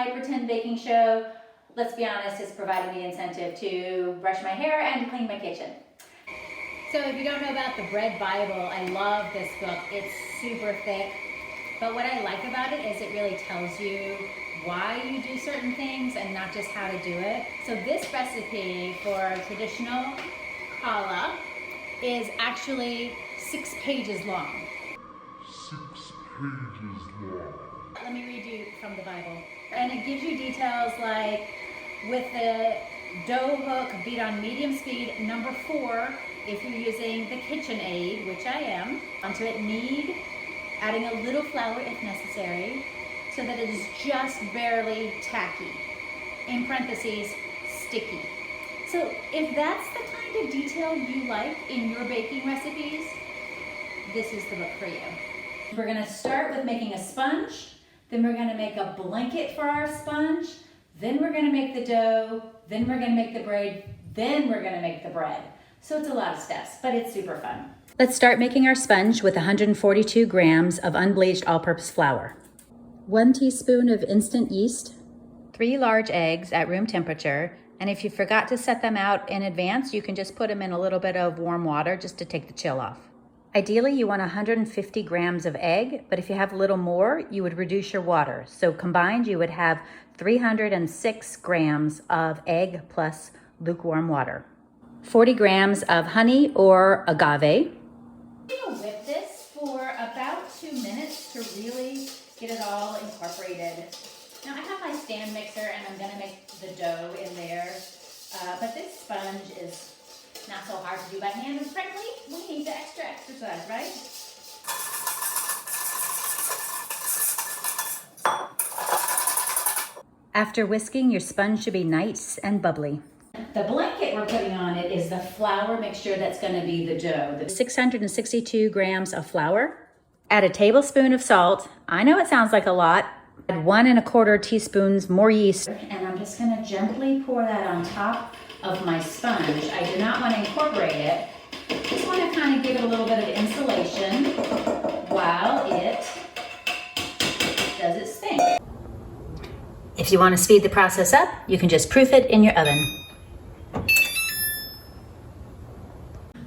my pretend baking show, let's be honest, it's providing the incentive to brush my hair and to clean my kitchen. So if you don't know about the Bread Bible, I love this book. It's super thick, but what I like about it is it really tells you why you do certain things and not just how to do it. So this recipe for traditional challah is actually 6 pages long. 6 pages long. Let me read you from the Bible. And it gives you details like with the dough hook, beat on medium speed. Number 4, if you're using the KitchenAid, which I am, onto it, knead, adding a little flour if necessary, so that it is just barely tacky. In parentheses, sticky. So if that's the kind of detail you like in your baking recipes, this is the book for you. We're gonna start with making a sponge, then we're gonna make a blanket for our sponge, then we're gonna make the dough, then we're gonna make the braid, then we're gonna make the bread. So it's a lot of steps, but it's super fun. Let's start making our sponge with 142 grams of unbleached all-purpose flour, 1 teaspoon of instant yeast, 3 large eggs at room temperature, and if you forgot to set them out in advance, you can just put them in a little bit of warm water just to take the chill off. Ideally, you want 150 grams of egg, but if you have a little more, you would reduce your water. So combined, you would have 306 grams of egg plus lukewarm water. 40 grams of honey or agave. I'm gonna whip this for about 2 minutes to really get it all incorporated. Now I have my stand mixer and I'm gonna make the dough in there, but this sponge is not so hard to do by hand, and frankly, we need the extra exercise, right? After whisking, your sponge should be nice and bubbly. The blanket we're putting on it is the flour mixture that's gonna be the dough. 662 grams of flour. Add a tablespoon of salt. I know it sounds like a lot. Add 1 1/4 teaspoons more yeast. And I'm just gonna gently pour that on top of my sponge. I do not want to incorporate it. Just want to kind of give it a little bit of insulation while it does its thing. If you want to speed the process up, you can just proof it in your oven.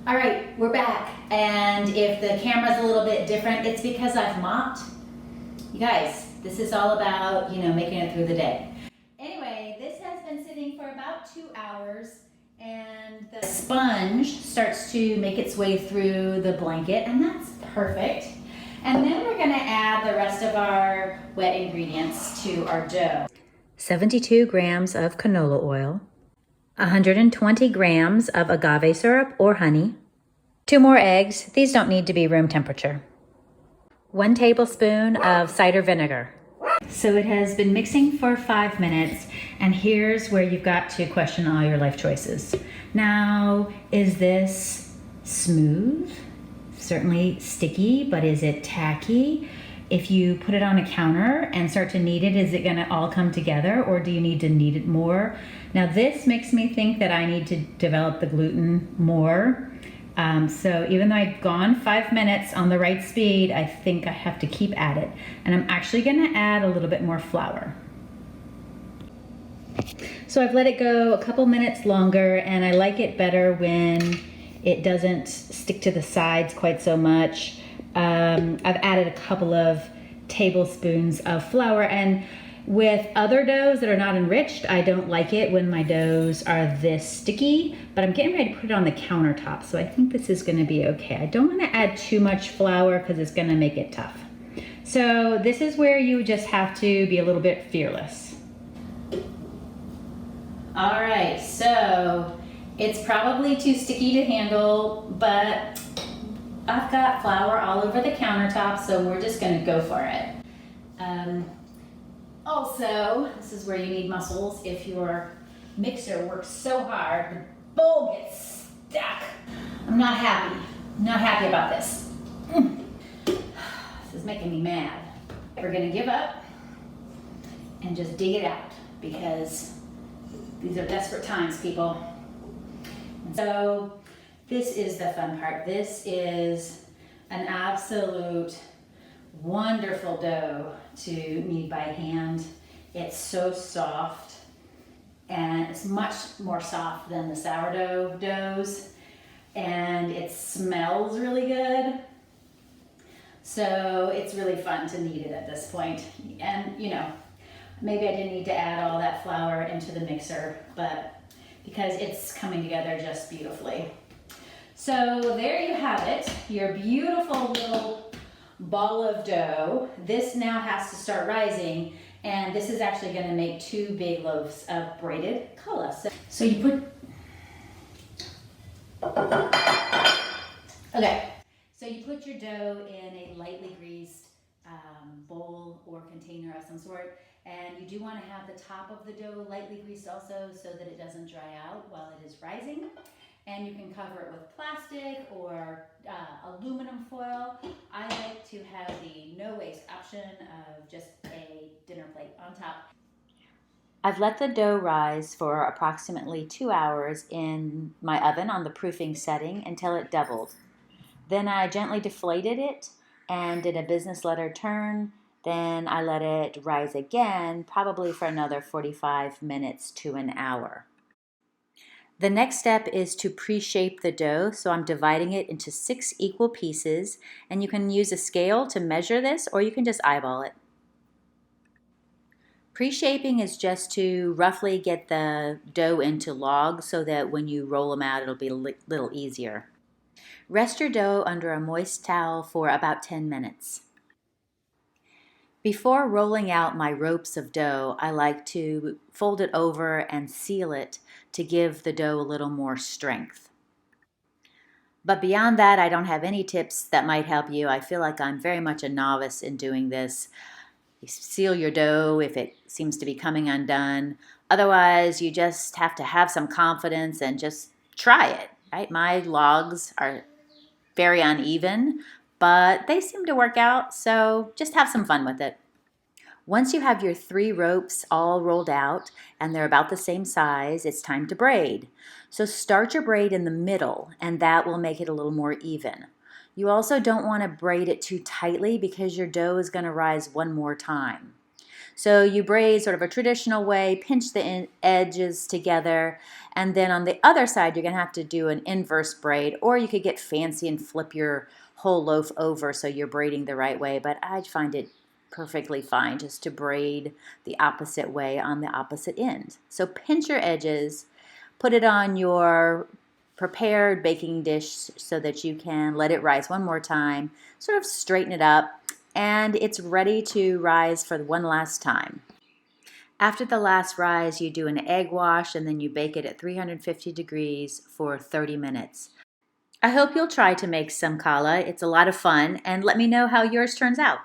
All right, we're back. And if the camera's a little bit different, it's because I've mopped. You guys, this is all about, making it through the day. Anyway, this has been sitting for about 2 hours and the sponge starts to make its way through the blanket, and that's perfect. And then we're gonna add the rest of our wet ingredients to our dough. 72 grams of canola oil, 120 grams of agave syrup or honey, 2 more eggs. These don't need to be room temperature. 1 tablespoon of cider vinegar. So it has been mixing for 5 minutes, and here's where you've got to question all your life choices. Now, is this smooth? Certainly sticky, but is it tacky? If you put it on a counter and start to knead it, is it gonna all come together, or do you need to knead it more? Now this makes me think that I need to develop the gluten more. So even though I've gone 5 minutes on the right speed, I think I have to keep at it. And I'm actually gonna add a little bit more flour. So I've let it go a couple minutes longer, and I like it better when it doesn't stick to the sides quite so much. I've added a couple of tablespoons of flour, and with other doughs that are not enriched, I don't like it when my doughs are this sticky, but I'm getting ready to put it on the countertop, so I think this is gonna be okay. I don't wanna add too much flour because it's gonna make it tough. So this is where you just have to be a little bit fearless. All right, so it's probably too sticky to handle, but I've got flour all over the countertop, so we're just gonna go for it. Also, this is where you need muscles. If your mixer works so hard, the bowl gets stuck. I'm not happy about this. This is making me mad. We're gonna give up and just dig it out, because these are desperate times, people. And so this is the fun part. This is an absolute wonderful dough to knead by hand. It's so soft, and it's much more soft than the sourdough doughs, and it smells really good. So it's really fun to knead it at this point. And you know, maybe I didn't need to add all that flour into the mixer, but because it's coming together just beautifully. So there you have it, your beautiful little ball of dough. This now has to start rising, and this is actually going to make 2 big loaves of braided challah. So you put, okay, so you put your dough in a lightly greased bowl or container of some sort, and you do want to have the top of the dough lightly greased also so that it doesn't dry out while it is rising. And you can cover it with plastic or aluminum foil. I like to have the no waste option of just a dinner plate on top. I've let the dough rise for approximately 2 hours in my oven on the proofing setting until it doubled. Then I gently deflated it and did a business letter turn. Then I let it rise again, probably for another 45 minutes to an hour. The next step is to pre-shape the dough, so I'm dividing it into 6 equal pieces, and you can use a scale to measure this, or you can just eyeball it. Pre-shaping is just to roughly get the dough into logs so that when you roll them out, it'll be a little easier. Rest your dough under a moist towel for about 10 minutes. Before rolling out my ropes of dough, I like to fold it over and seal it to give the dough a little more strength. But beyond that, I don't have any tips that might help you. I feel like I'm very much a novice in doing this. You seal your dough if it seems to be coming undone. Otherwise, you just have to have some confidence and just try it, right? My logs are very uneven, but they seem to work out, so just have some fun with it. Once you have your 3 ropes all rolled out and they're about the same size, it's time to braid. So start your braid in the middle, and that will make it a little more even. You also don't want to braid it too tightly because your dough is going to rise one more time. So you braid sort of a traditional way, pinch the edges together, and then on the other side you're going to have to do an inverse braid, or you could get fancy and flip your whole loaf over so you're braiding the right way, but I find it perfectly fine just to braid the opposite way on the opposite end. So pinch your edges, put it on your prepared baking dish so that you can let it rise one more time, sort of straighten it up, and it's ready to rise for one last time. After the last rise, you do an egg wash and then you bake it at 350 degrees for 30 minutes. I hope you'll try to make some challah. It's a lot of fun, and let me know how yours turns out.